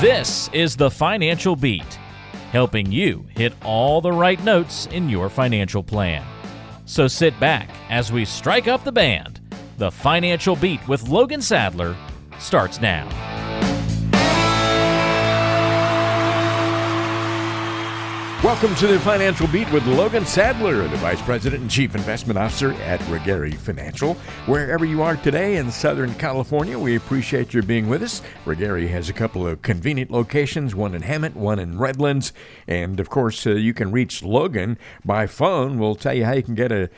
This is the Financial Beat, helping you hit all the right notes in your financial plan. So sit back as we strike up the band. The Financial Beat with Logan Sadler starts now. Welcome to the Financial Beat with Logan Sadler, the Vice President and Chief Investment Officer at Regary Financial. Wherever you are today in Southern California, we appreciate your being with us. Regary has a couple of convenient locations, one in Hammett, one in Redlands. And, of course, you can reach Logan by phone. We'll tell you how you can get a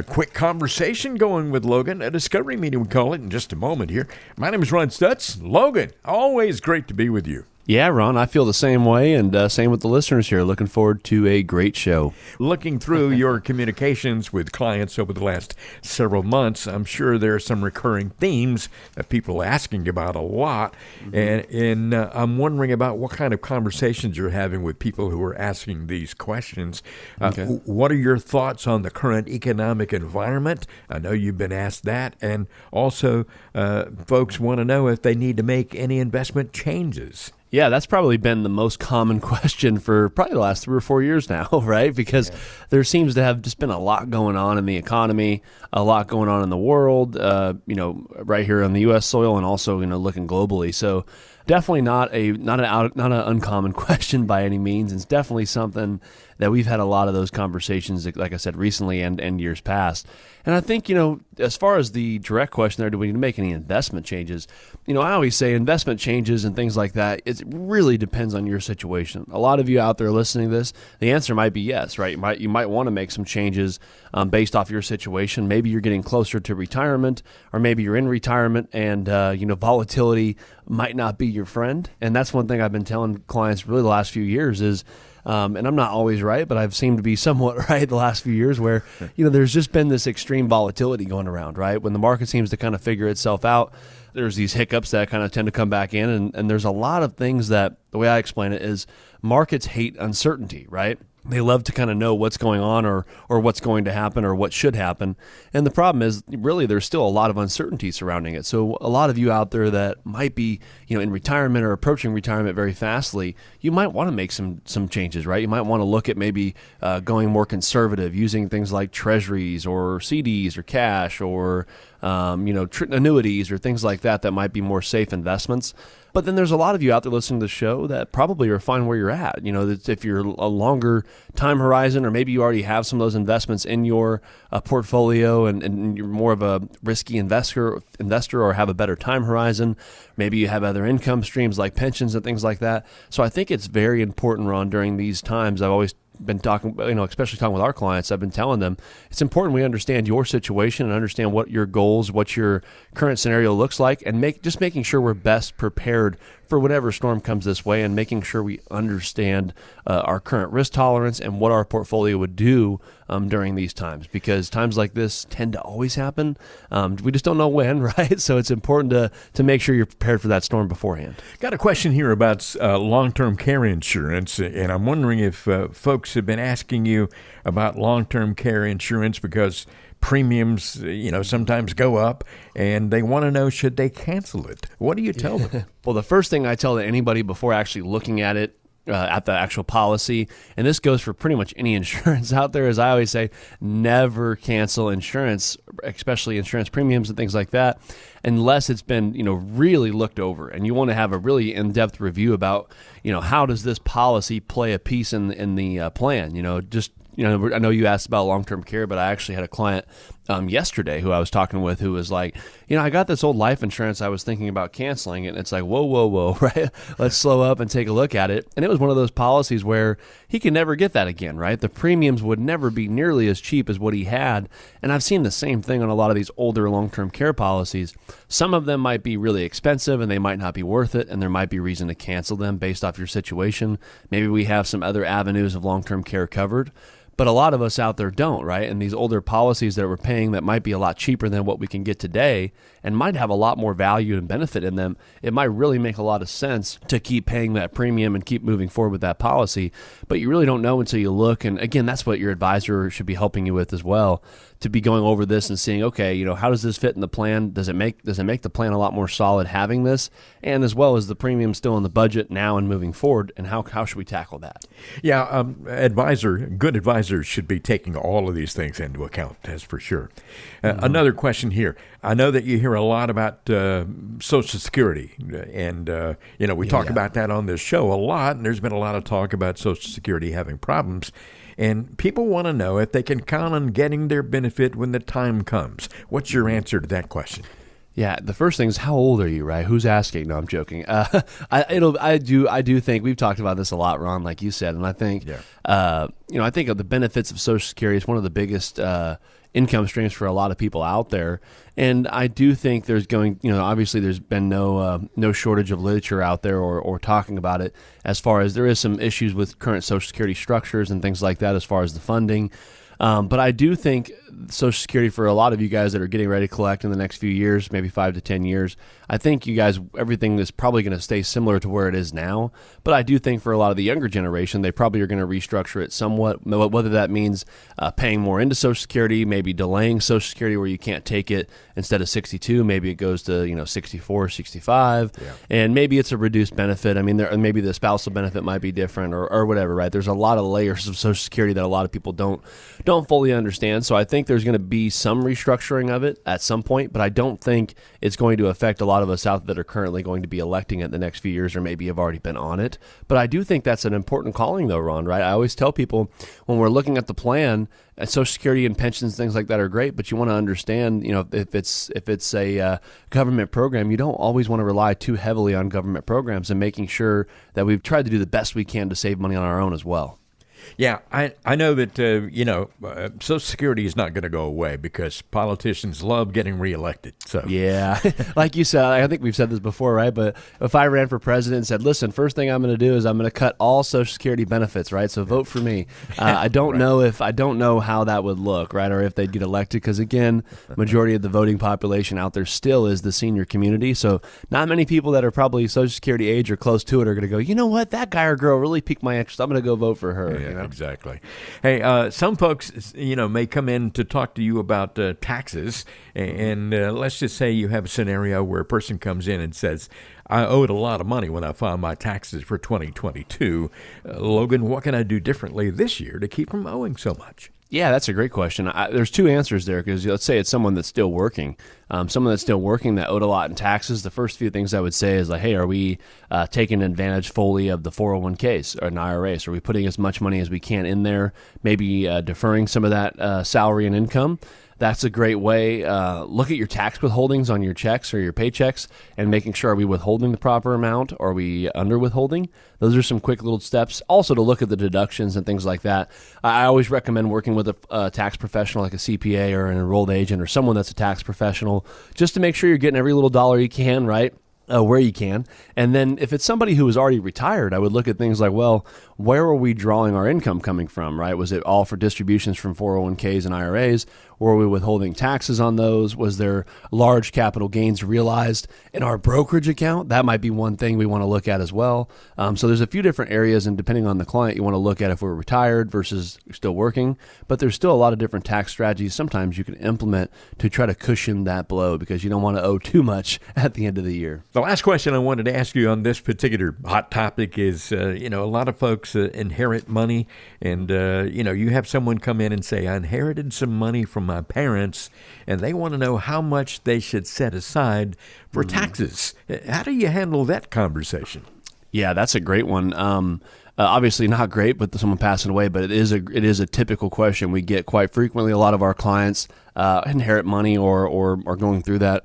quick conversation going with Logan, a discovery meeting, we call it, in just a moment here. My name is Ron Stutz. Logan, always great to be with you. Yeah, Ron, I feel the same way, and same with the listeners here. Looking forward to a great show. Looking through your communications with clients over the last several months, I'm sure there are some recurring themes that people are asking about a lot, and I'm wondering about what kind of conversations you're having with people who are asking these questions. What are your thoughts on the current economic environment? I know you've been asked that, and also folks want to know if they need to make any investment changes. Yeah, that's probably been the most common question for probably the last 3 or 4 years now, right? Because there seems to have just been a lot going on in the economy, a lot going on in the world, right here on the U.S. soil, and also, looking globally. So definitely not an uncommon question by any means. It's definitely something that we've had a lot of those conversations, like I said, recently and years past. And I think, as far as the direct question there, do we need to make any investment changes? I always say investment changes and things like that, it really depends on your situation. A lot of you out there listening to this, the answer might be yes, right? You might want to make some changes based off your situation. Maybe you're getting closer to retirement, or maybe you're in retirement and, volatility might not be your friend. And that's one thing I've been telling clients really the last few years is, and I'm not always right, but I've seemed to be somewhat right the last few years where, there's just been this extreme volatility going around, right? When the market seems to kind of figure itself out, there's these hiccups that kind of tend to come back in. And there's a lot of things that, the way I explain it is, markets hate uncertainty, right? They love to kind of know what's going on or what's going to happen or what should happen. And the problem is, really, there's still a lot of uncertainty surrounding it. So a lot of you out there that might be, in retirement or approaching retirement very fastly, you might want to make some changes, right? You might want to look at maybe going more conservative, using things like treasuries or CDs or cash or annuities or things like that might be more safe investments. But then there's a lot of you out there listening to the show that probably are fine where you're at. That if you're a longer time horizon, or maybe you already have some of those investments in your portfolio and you're more of a risky investor or have a better time horizon. Maybe you have other income streams like pensions and things like that. So I think it's very important, Ron, during these times. I've always been talking, especially talking with our clients, I've been telling them it's important we understand your situation and understand what your goals, what your current scenario looks like, and making sure we're best prepared for whatever storm comes this way, and making sure we understand our current risk tolerance and what our portfolio would do during these times, because times like this tend to always happen. We just don't know when, right? So it's important to make sure you're prepared for that storm beforehand. Got a question here about long-term care insurance, and I'm wondering if folks have been asking you about long-term care insurance because premiums, sometimes go up, and they want to know, should they cancel it? What do you tell them? Well, the first thing I tell anybody before actually looking at it, at the actual policy, and this goes for pretty much any insurance out there, is I always say never cancel insurance, especially insurance premiums and things like that, unless it's been really looked over, and you want to have a really in-depth review about how does this policy play a piece in the plan. I know you asked about long-term care, but I actually had a client yesterday who I was talking with who was like, I got this old life insurance I was thinking about canceling it. And it's like, whoa, right? Let's slow up and take a look at it. And it was one of those policies where he could never get that again, right? The premiums would never be nearly as cheap as what he had. And I've seen the same thing on a lot of these older long-term care policies. Some of them might be really expensive and they might not be worth it, and there might be reason to cancel them based off your situation. Maybe we have some other avenues of long-term care covered. But a lot of us out there don't, right? And these older policies that we're paying that might be a lot cheaper than what we can get today and might have a lot more value and benefit in them, it might really make a lot of sense to keep paying that premium and keep moving forward with that policy. But you really don't know until you look. And again, that's what your advisor should be helping you with as well, to be going over this and seeing, okay, how does this fit in the plan? Does it make the plan a lot more solid having this? And as well as the premium still in the budget now and moving forward, and how should we tackle that? Yeah, good advisors should be taking all of these things into account, that's for sure. Another question here. I know that you hear a lot about Social Security, and we talk about that on this show a lot, and there's been a lot of talk about Social Security having problems. And people want to know if they can count on getting their benefit when the time comes. What's your answer to that question? Yeah, the first thing is, how old are you, right? Who's asking? No, I'm joking. I do think we've talked about this a lot, Ron, like you said, and I think, I think of the benefits of Social Security. It's one of the biggest income streams for a lot of people out there, and I do think there's obviously there's been no shortage of literature out there or talking about it, as far as there is some issues with current Social Security structures and things like that as far as the funding. But I do think Social Security, for a lot of you guys that are getting ready to collect in the next few years, maybe 5 to 10 years, I think you guys, everything is probably going to stay similar to where it is now. But I do think for a lot of the younger generation, they probably are going to restructure it somewhat, whether that means paying more into Social Security, maybe delaying Social Security where you can't take it instead of 62, maybe it goes to 64, 65, and maybe it's a reduced benefit. I mean, maybe the spousal benefit might be different or whatever, right? There's a lot of layers of Social Security that a lot of people don't fully understand. So I think there's going to be some restructuring of it at some point, but I don't think it's going to affect a lot of us out that are currently going to be electing it the next few years or maybe have already been on it. But I do think that's an important calling though, Ron, right? I always tell people when we're looking at the plan, Social Security and pensions, things like that are great, but you want to understand, if it's a government program, you don't always want to rely too heavily on government programs, and making sure that we've tried to do the best we can to save money on our own as well. Yeah, I know that, Social Security is not going to go away because politicians love getting reelected. So yeah, like you said, I think we've said this before, right? But if I ran for president and said, listen, first thing I'm going to do is I'm going to cut all Social Security benefits, right? So vote for me. I don't know how that would look, right? Or if they'd get elected, because again, majority of the voting population out there still is the senior community. So not many people that are probably Social Security age or close to it are going to go, you know what, that guy or girl really piqued my interest. I'm going to go vote for her. Yeah. Exactly. Hey, some folks, may come in to talk to you about taxes, and let's just say you have a scenario where a person comes in and says, I owed a lot of money when I filed my taxes for 2022. Logan, what can I do differently this year to keep from owing so much? Yeah, that's a great question. There's two answers there, because let's say it's someone that's still working. Someone that's still working that owed a lot in taxes. The first few things I would say is like, hey, are we taking advantage fully of the 401ks or an IRA? So are we putting as much money as we can in there, maybe deferring some of that salary and income? That's a great way. Look at your tax withholdings on your checks or your paychecks and making sure, are we withholding the proper amount or are we under withholding? Those are some quick little steps. Also to look at the deductions and things like that. I always recommend working with a tax professional like a CPA or an enrolled agent or someone that's a tax professional, just to make sure you're getting every little dollar you can, right? Where you can. And then if it's somebody who is already retired, I would look at things like, well, where are we drawing our income coming from, right? Was it all for distributions from 401ks and IRAs? Were we withholding taxes on those? Was there large capital gains realized in our brokerage account? That might be one thing we want to look at as well. So there's a few different areas, and depending on the client, you want to look at if we're retired versus still working. But there's still a lot of different tax strategies sometimes you can implement to try to cushion that blow, because you don't want to owe too much at the end of the year. The last question I wanted to ask you on this particular hot topic is, a lot of folks inherit money, and, you have someone come in and say, I inherited some money from my parents, and they want to know how much they should set aside for taxes. How do you handle that conversation? Yeah, that's a great one. Obviously not great, but someone passing away, but it is a typical question we get quite frequently. A lot of our clients inherit money or are going through that,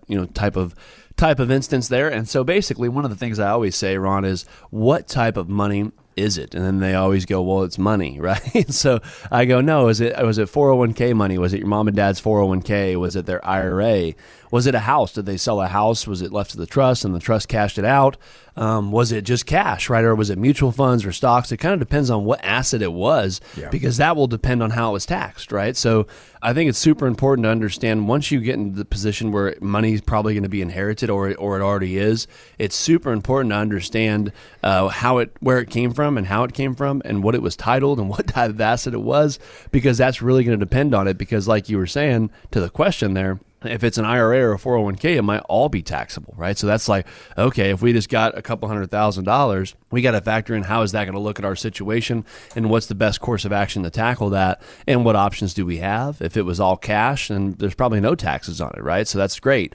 type of instance there. And so basically one of the things I always say, Ron, is what type of money is it? And then they always go, well, it's money, right? So I go, no, was it 401k money? Was it your mom and dad's 401k? Was it their IRA? Was it a house? Did they sell a house? Was it left to the trust and the trust cashed it out? Was it just cash, right? Or was it mutual funds or stocks? It kind of depends on what asset it was, because that will depend on how it was taxed, right? So I think it's super important to understand, once you get into the position where money is probably going to be inherited, or it already is, it's super important to understand where it came from and how it came from and what it was titled and what type of asset it was, because that's really going to depend on it. Because like you were saying to the question there, if it's an IRA or a 401k, it might all be taxable, right? So that's like, okay, if we just got a couple $100,000, we got to factor in how is that going to look at our situation and what's the best course of action to tackle that, and what options do we have? If it was all cash, then there's probably no taxes on it, right? So that's great.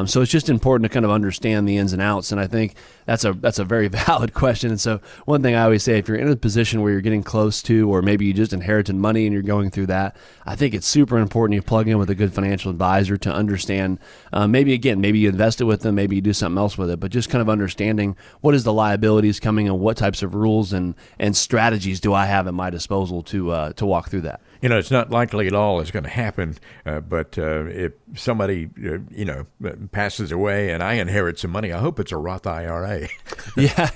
So it's just important to kind of understand the ins and outs, and I think that's a very valid question. And so one thing I always say, if you're in a position where you're getting close to, or maybe you just inherited money and you're going through that, I think it's super important you plug in with a good financial advisor to understand, maybe you invest it with them, maybe you do something else with it, but just kind of understanding what is the liabilities coming and what types of rules and strategies do I have at my disposal to walk through that. It's not likely at all it's going to happen, but if somebody, passes away and I inherit some money, I hope it's a Roth IRA. Yeah,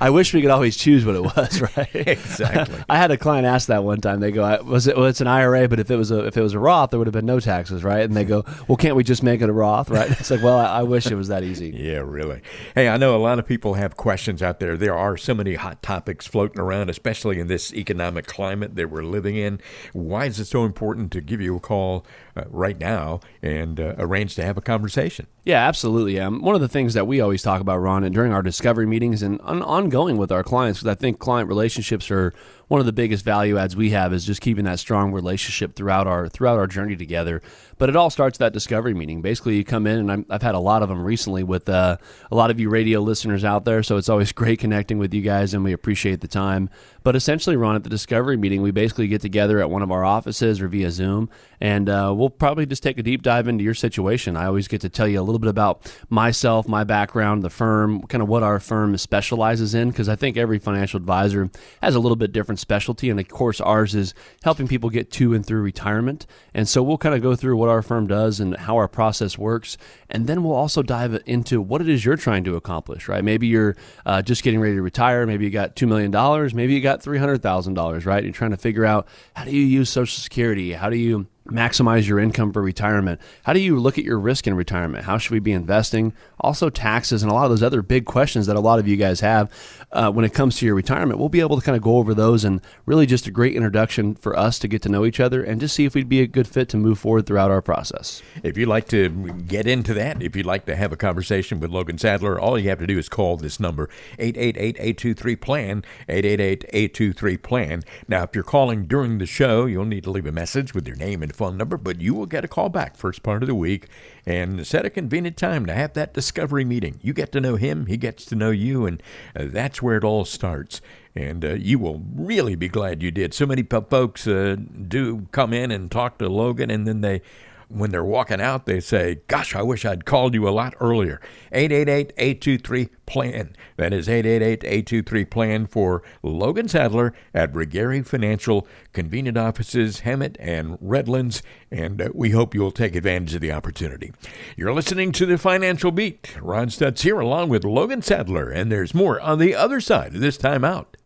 I wish we could always choose what it was, right? Exactly. I had a client ask that one time. They go, it's an IRA, but if it was a Roth, there would have been no taxes, right? And they go, well, can't we just make it a Roth, right? It's like, well, I wish it was that easy. Yeah, really. Hey, I know a lot of people have questions out there. There are so many hot topics floating around, especially in this economic climate that we're living in. Why is it so important to give you a call right now and arrange to have a conversation? Yeah, absolutely. One of the things that we always talk about, Ron, and during our discovery meetings and ongoing with our clients, because I think client relationships are one of the biggest value adds we have, is just keeping that strong relationship throughout our journey together. But it all starts at that discovery meeting. Basically, you come in, and I've had a lot of them recently with a lot of you radio listeners out there, so it's always great connecting with you guys, and we appreciate the time. But essentially, Ron, at the discovery meeting, we basically get together at one of our offices or via Zoom, and we'll probably just take a deep dive into your situation. I always get to tell you a little bit about myself, my background, the firm, kind of what our firm specializes in, because I think every financial advisor has a little bit different specialty, and of course ours is helping people get to and through retirement. And so we'll kind of go through what our firm does and how our process works, and then we'll also dive into what it is you're trying to accomplish, right? Maybe you're just getting ready to retire, maybe you got $2 million, maybe you got $300,000, right? You're trying to figure out, how do you use Social Security? How do you maximize your income for retirement? How do you look at your risk in retirement? How should we be investing? Also taxes and a lot of those other big questions that a lot of you guys have when it comes to your retirement. We'll be able to kind of go over those, and really just a great introduction for us to get to know each other and just see if we'd be a good fit to move forward throughout our process. If you'd like to get into that, if you'd like to have a conversation with Logan Sadler, all you have to do is call this number, 888-823-PLAN, 888-823-PLAN. Now, if you're calling during the show, you'll need to leave a message with your name and phone number, but you will get a call back first part of the week and set a convenient time to have that discovery meeting. You get to know him, he gets to know you, and that's where it all starts. And you will really be glad you did. So many folks do come in and talk to Logan, and then when they're walking out, they say, gosh, I wish I'd called you a lot earlier. 888-823-PLAN. That is 888-823-PLAN for Logan Sadler at Regary Financial, convenient offices, Hemet and Redlands, and we hope you'll take advantage of the opportunity. You're listening to The Financial Beat. Ron Stutz here along with Logan Sadler, and there's more on the other side of this time out.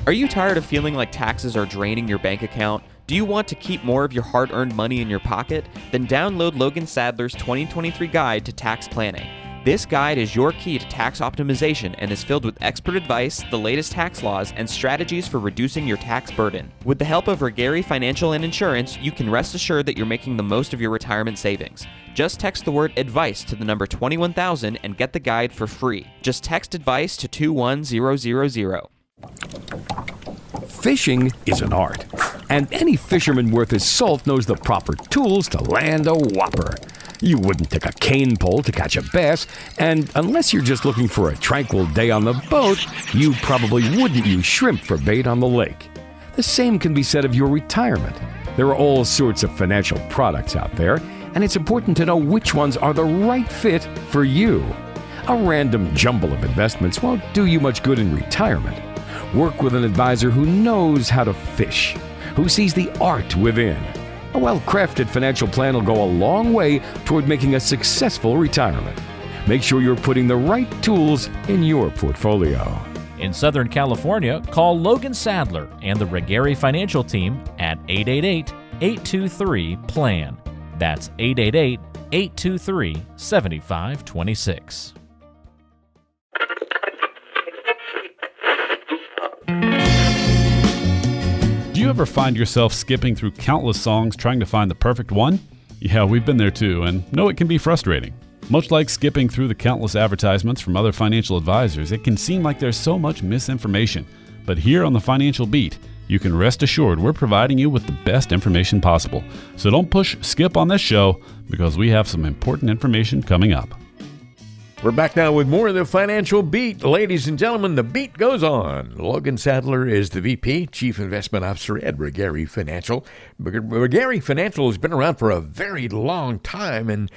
Are you tired of feeling like taxes are draining your bank account? Do you want to keep more of your hard-earned money in your pocket? Then download Logan Sadler's 2023 Guide to Tax Planning. This guide is your key to tax optimization and is filled with expert advice, the latest tax laws, and strategies for reducing your tax burden. With the help of Regary Financial and Insurance, you can rest assured that you're making the most of your retirement savings. Just text the word ADVICE to the number 21000 and get the guide for free. Just text ADVICE to 21000. Fishing is an art, and any fisherman worth his salt knows the proper tools to land a whopper. You wouldn't take a cane pole to catch a bass, and unless you're just looking for a tranquil day on the boat, you probably wouldn't use shrimp for bait on the lake. The same can be said of your retirement. There are all sorts of financial products out there, and it's important to know which ones are the right fit for you. A random jumble of investments won't do you much good in retirement. Work with an advisor who knows how to fish, who sees the art within. A well-crafted financial plan will go a long way toward making a successful retirement. Make sure you're putting the right tools in your portfolio. In Southern California, call Logan Sadler and the Regari Financial Team at 888-823-PLAN. That's 888-823-7526. Do you ever find yourself skipping through countless songs trying to find the perfect one? Yeah, we've been there too, and know it can be frustrating. Much like skipping through the countless advertisements from other financial advisors, it can seem like there's so much misinformation. But here on the Financial Beat, you can rest assured we're providing you with the best information possible. So don't push skip on this show, because we have some important information coming up. We're back now with more of the Financial Beat. Ladies and gentlemen, the beat goes on. Logan Sadler is the VP, Chief Investment Officer at Regari Financial. Regari Financial has been around for a very long time, and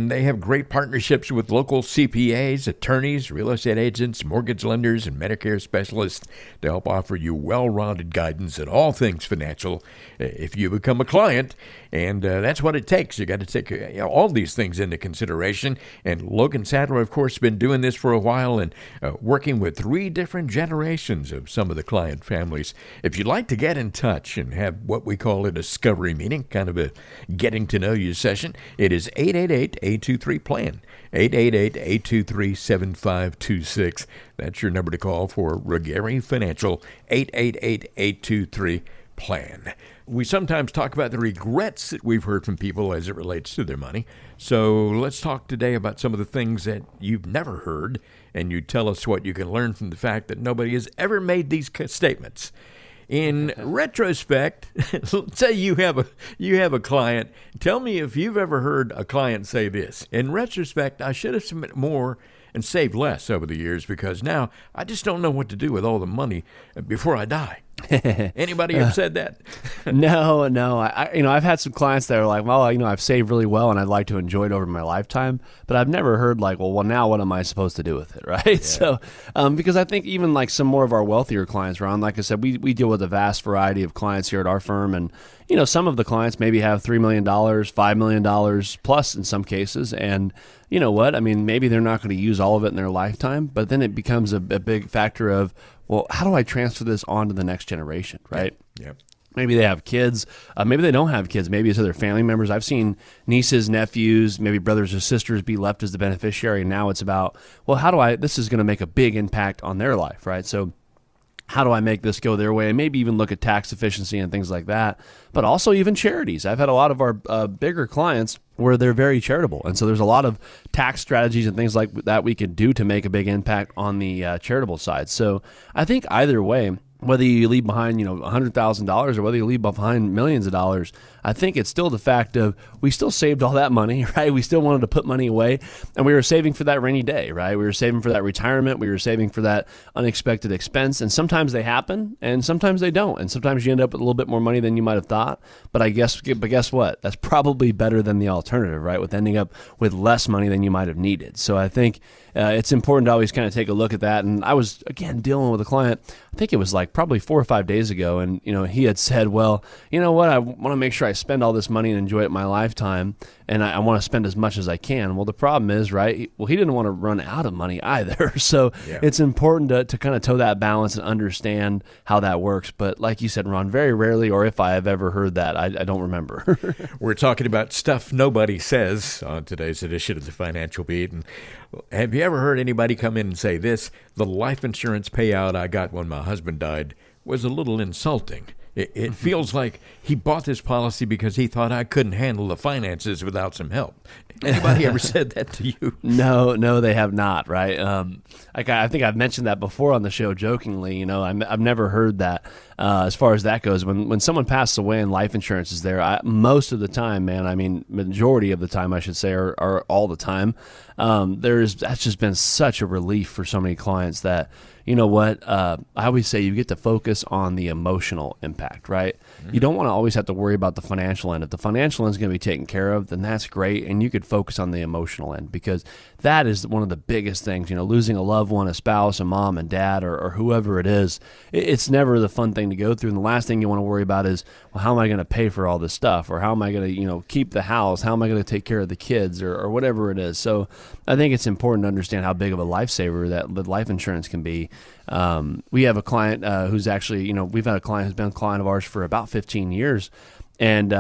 they have great partnerships with local CPAs, attorneys, real estate agents, mortgage lenders, and Medicare specialists to help offer you well-rounded guidance in all things financial if you become a client. And that's what it takes. You got to take all these things into consideration. And Logan Sadler, of course, has been doing this for a while and working with 3 different generations of some of the client families. If you'd like to get in touch and have what we call a discovery meeting, kind of a getting to know you session, it is 888-823-PLAN, 888-823-7526. That's your number to call for Regari Financial, 888-823-PLAN. We sometimes talk about the regrets that we've heard from people as it relates to their money. So let's talk today about some of the things that you've never heard, and you tell us what you can learn from the fact that nobody has ever made these statements. In retrospect, let's say you have a client. Tell me if you've ever heard a client say this. In retrospect, I should have spent more and saved less over the years because now I just don't know what to do with all the money before I die. Anybody ever said that? No. I've had some clients that are like, well, I've saved really well and I'd like to enjoy it over my lifetime, but I've never heard like, well, now what am I supposed to do with it, right? Yeah. So, because I think even like some more of our wealthier clients, Ron, like I said, we deal with a vast variety of clients here at our firm, and some of the clients maybe have $3 million, $5 million plus in some cases, and you know what? I mean, maybe they're not going to use all of it in their lifetime, but then it becomes a big factor of, well, how do I transfer this on to the next generation, right? Yeah. Maybe they have kids. Maybe they don't have kids. Maybe it's other family members. I've seen nieces, nephews, maybe brothers or sisters be left as the beneficiary. And now it's about, well, this is going to make a big impact on their life, right? So how do I make this go their way? And maybe even look at tax efficiency and things like that, but also even charities. I've had a lot of our bigger clients where they're very charitable. And so there's a lot of tax strategies and things like that we can do to make a big impact on the charitable side. So I think either way, whether you leave behind, $100,000 or whether you leave behind millions of dollars, I think it's still the fact of we still saved all that money, right? We still wanted to put money away, and we were saving for that rainy day, right? We were saving for that retirement. We were saving for that unexpected expense, and sometimes they happen, and sometimes they don't, and sometimes you end up with a little bit more money than you might have thought. But guess what? That's probably better than the alternative, right? With ending up with less money than you might have needed. So I think it's important to always kind of take a look at that. And I was, again, dealing with a client, I think it was like probably 4 or 5 days ago. And, he had said, well, you know what? I want to make sure I spend all this money and enjoy it my lifetime. And I want to spend as much as I can. Well, the problem is, right? Well, he didn't want to run out of money either. So It's important to kind of toe that balance and understand how that works. But like you said, Ron, very rarely, or if I have ever heard that, I don't remember. We're talking about stuff nobody says on today's edition of the Financial Beat. And have you ever heard anybody come in and say this? The life insurance payout I got when my husband died was a little insulting. It feels like he bought this policy because he thought I couldn't handle the finances without some help. Anybody ever said that to you? No, they have not, right? I think I've mentioned that before on the show jokingly. I've never heard that as far as that goes. When someone passes away and life insurance is there, most of the time, majority of the time, I should say, or all the time, That's just been such a relief for so many clients that, you know what, I always say you get to focus on the emotional impact, right? You don't want to always have to worry about the financial end. If the financial end is going to be taken care of, then that's great, and you could focus on the emotional end, because that is one of the biggest things. Losing a loved one, a spouse, a mom and dad, or whoever it is, it's never the fun thing to go through. And the last thing you want to worry about is, well, how am I going to pay for all this stuff, or how am I going to keep the house, how am I going to take care of the kids, or whatever it is. So I think it's important to understand how big of a lifesaver that life insurance can be. We have a client who's actually, we've had a client who's been a client of ours for about 15 years, and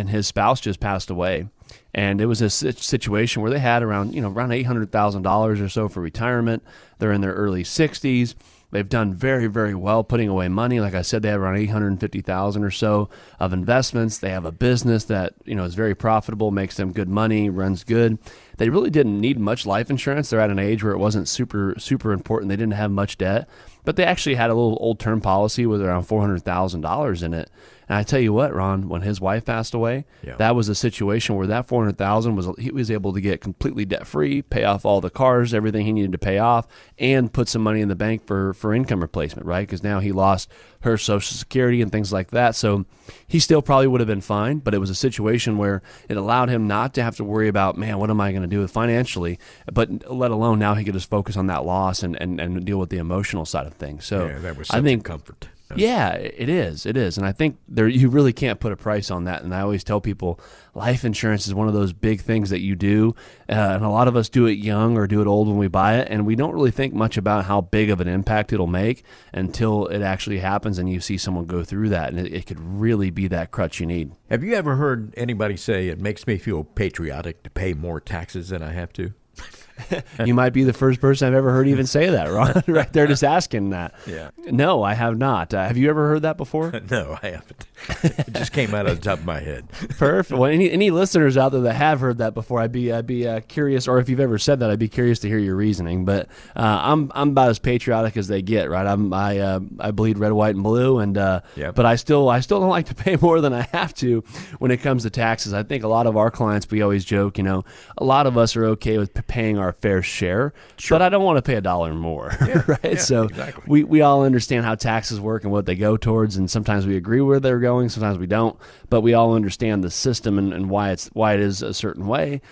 his spouse just passed away. And it was a situation where they had around $800,000 or so for retirement. They're in their early 60s. They've done very, very well putting away money. Like I said, they have around $850,000 or so of investments. They have a business that is very profitable, makes them good money, runs good. They really didn't need much life insurance. They're at an age where it wasn't super, super important. They didn't have much debt, but they actually had a little old term policy with around $400,000 in it. And I tell you what, Ron, when his wife passed away, that was a situation where that $400,000 he was able to get completely debt free, pay off all the cars, everything he needed to pay off, and put some money in the bank for income replacement, right? Because now he lost her Social Security and things like that. So he still probably would have been fine, but it was a situation where it allowed him not to have to worry about, man, what am I going to do financially? But let alone now he could just focus on that loss and deal with the emotional side of things. So that was such a comfort. Yeah, it is. And I think you really can't put a price on that. And I always tell people life insurance is one of those big things that you do. And a lot of us do it young or do it old when we buy it. And we don't really think much about how big of an impact it'll make until it actually happens and you see someone go through that. And it could really be that crutch you need. Have you ever heard anybody say it makes me feel patriotic to pay more taxes than I have to? You might be the first person I've ever heard even say that, Ron. Right there, just asking that. Yeah. No, I have not. Have you ever heard that before? No, I haven't. It just came out of the top of my head. Perfect. Well, any listeners out there that have heard that before, I'd be curious, or if you've ever said that, I'd be curious to hear your reasoning. But I'm about as patriotic as they get, right? I bleed red, white, and blue, and but I still don't like to pay more than I have to when it comes to taxes. I think a lot of our clients, we always joke, a lot of us are okay with paying our fair share, but I don't want to pay $1 more, right? Yeah, so exactly. we all understand how taxes work and what they go towards, and sometimes we agree where they're going, sometimes we don't, but we all understand the system and why it is a certain way.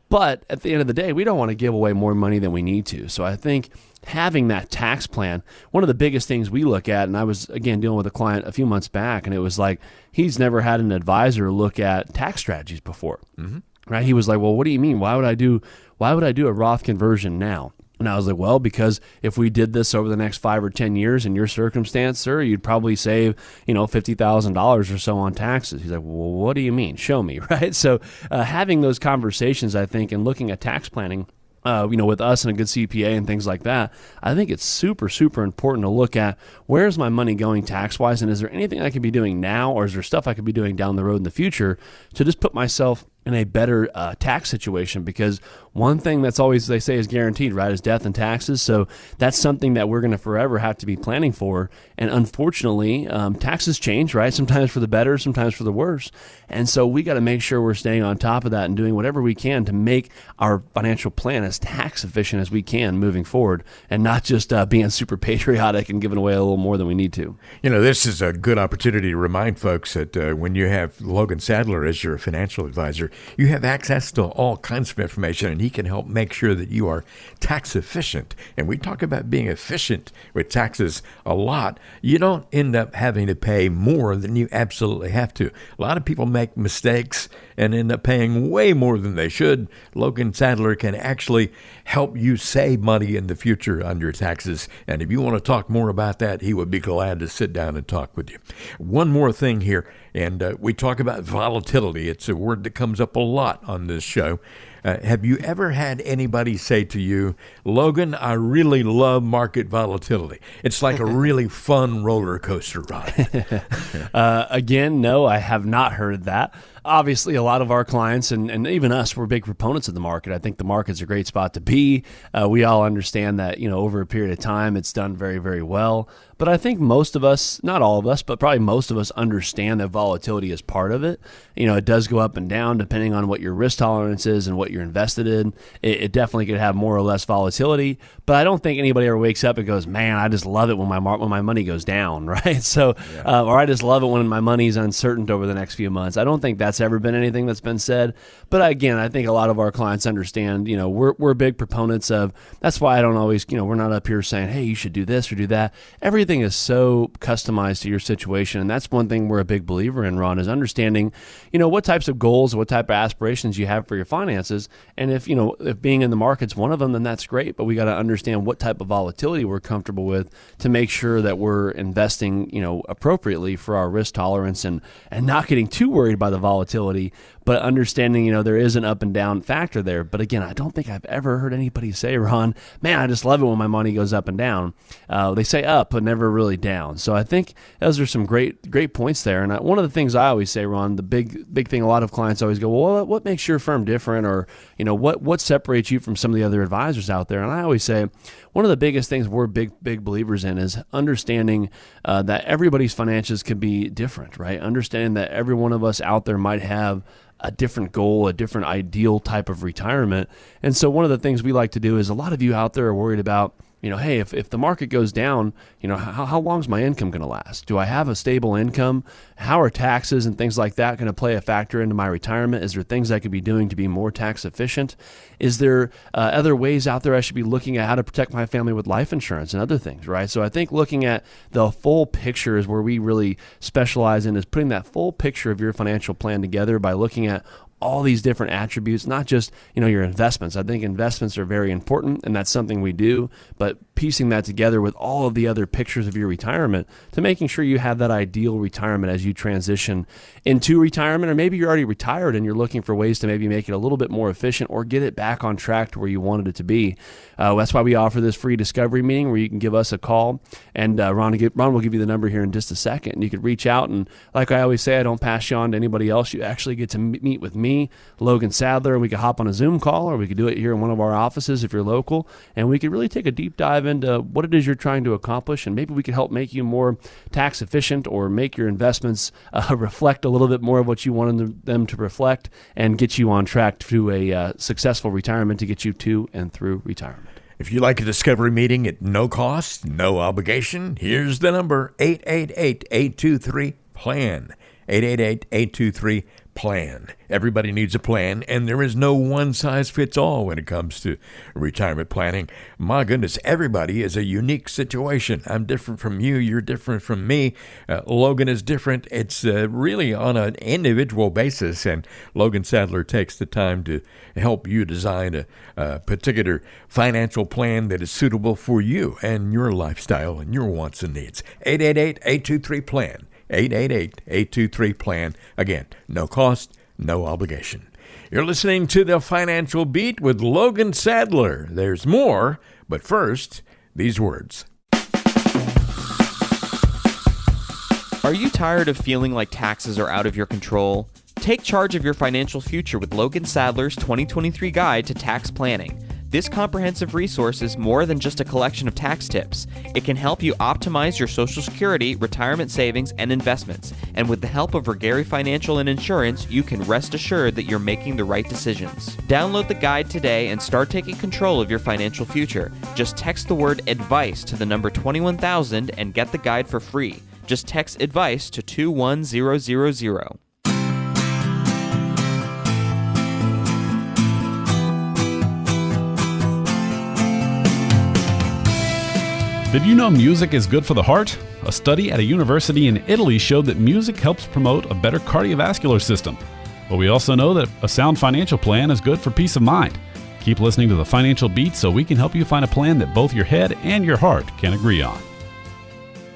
But at the end of the day, we don't want to give away more money than we need to. So I think having that tax plan, one of the biggest things we look at, and I was, again, dealing with a client a few months back, and it was like he's never had an advisor look at tax strategies before. Mm-hmm. Right? He was like, well, what do you mean? Why would I do a Roth conversion now? And I was like, well, because if we did this over the next 5 or 10 years in your circumstance, sir, you'd probably save, $50,000 or so on taxes. He's like, well, what do you mean? Show me, right? So having those conversations, I think, and looking at tax planning, with us and a good CPA and things like that, I think it's super, super important to look at where's my money going tax-wise, and is there anything I could be doing now, or is there stuff I could be doing down the road in the future to just put myself in a better tax situation? Because one thing that's always, they say, is guaranteed, right, is death and taxes. So that's something that we're going to forever have to be planning for. And unfortunately, taxes change, right? Sometimes for the better, sometimes for the worse. And so we got to make sure we're staying on top of that and doing whatever we can to make our financial plan as tax efficient as we can moving forward, and not just being super patriotic and giving away a little more than we need to. This is a good opportunity to remind folks that when you have Logan Sadler as your financial advisor, you have access to all kinds of information, and he can help make sure that you are tax efficient. And we talk about being efficient with taxes a lot. You don't end up having to pay more than you absolutely have to. A lot of people make mistakes and end up paying way more than they should. Logan Sadler can actually help you save money in the future on your taxes. And if you want to talk more about that, he would be glad to sit down and talk with you. One more thing here, and we talk about volatility. It's a word that comes up a lot on this show. Have you ever had anybody say to you, Logan, I really love market volatility. It's like a really fun roller coaster ride. Again, no, I have not heard that. Obviously, a lot of our clients and even us, we're big proponents of the market. I think the market's a great spot to be. We all understand that, over a period of time, it's done very, very well. But I think most of us, not all of us, but probably most of us understand that volatility is part of it. It does go up and down depending on what your risk tolerance is and what you're invested in. It definitely could have more or less volatility, but I don't think anybody ever wakes up and goes, man, I just love it when my money goes down, right? So, or I just love it when my money's uncertain over the next few months. I don't think that's ever been anything that's been said. But again, I think a lot of our clients understand, we're big proponents of, that's why I don't always, we're not up here saying, hey, you should do this or do that. Everything is so customized to your situation. And that's one thing we're a big believer in, Ron, is understanding, what types of goals, what type of aspirations you have for your finances. And if being in the market's one of them, then that's great. But we got to understand what type of volatility we're comfortable with to make sure that we're investing, appropriately for our risk tolerance and not getting too worried by the volatility, but understanding, there is an up and down factor there. But again, I don't think I've ever heard anybody say, Ron, man, I just love it when my money goes up and down. They say up, but never really down. So I think those are some great points there. And one of the things I always say, Ron, the big thing, a lot of clients always go, well, what makes your firm different? Or, what separates you from some of the other advisors out there? And I always say, one of the biggest things we're big believers in is understanding that everybody's finances can be different, right? Understanding that every one of us out there might have a different goal, a different ideal type of retirement. And so one of the things we like to do is, a lot of you out there are worried about, hey, if the market goes down, how long is my income going to last? Do I have a stable income? How are taxes and things like that going to play a factor into my retirement? Is there things I could be doing to be more tax efficient? Is there other ways out there I should be looking at how to protect my family with life insurance and other things, right? So I think looking at the full picture is where we really specialize in, is putting that full picture of your financial plan together by looking at all these different attributes, not just, your investments. I think investments are very important, and that's something we do, but piecing that together with all of the other pictures of your retirement to making sure you have that ideal retirement as you transition into retirement, or maybe you're already retired and you're looking for ways to maybe make it a little bit more efficient or get it back on track to where you wanted it to be. That's why we offer this free discovery meeting where you can give us a call, and Ron will give you the number here in just a second, and you could reach out, and like I always say, I don't pass you on to anybody else. You actually get to meet with me, Logan Sadler, and we could hop on a Zoom call, or we could do it here in one of our offices if you're local, and we could really take a deep dive into what it is you're trying to accomplish, and maybe we could help make you more tax efficient or make your investments reflect a little bit more of what you wanted them to reflect, and get you on track to a successful retirement to get you to and through retirement. If you'd like a discovery meeting at no cost, no obligation, here's the number, 888-823-PLAN, 888-823-PLAN. Everybody needs a plan, and there is no one-size-fits-all when it comes to retirement planning. My goodness, everybody is a unique situation. I'm different from you. You're different from me. Logan is different. It's really on an individual basis, and Logan Sadler takes the time to help you design a particular financial plan that is suitable for you and your lifestyle and your wants and needs. 888-823-PLAN. 888-823-PLAN. Again, no cost, no obligation. You're listening to The Financial Beat with Logan Sadler. There's more, but first, these words. Are you tired of feeling like taxes are out of your control? Take charge of your financial future with Logan Sadler's 2023 Guide to Tax Planning. This comprehensive resource is more than just a collection of tax tips. It can help you optimize your Social Security, retirement savings, and investments. And with the help of Regari Financial and Insurance, you can rest assured that you're making the right decisions. Download the guide today and start taking control of your financial future. Just text the word ADVICE to the number 21000 and get the guide for free. Just text ADVICE to 21000. Did you know music is good for the heart? A study at a university in Italy showed that music helps promote a better cardiovascular system. But we also know that a sound financial plan is good for peace of mind. Keep listening to The Financial Beat so we can help you find a plan that both your head and your heart can agree on.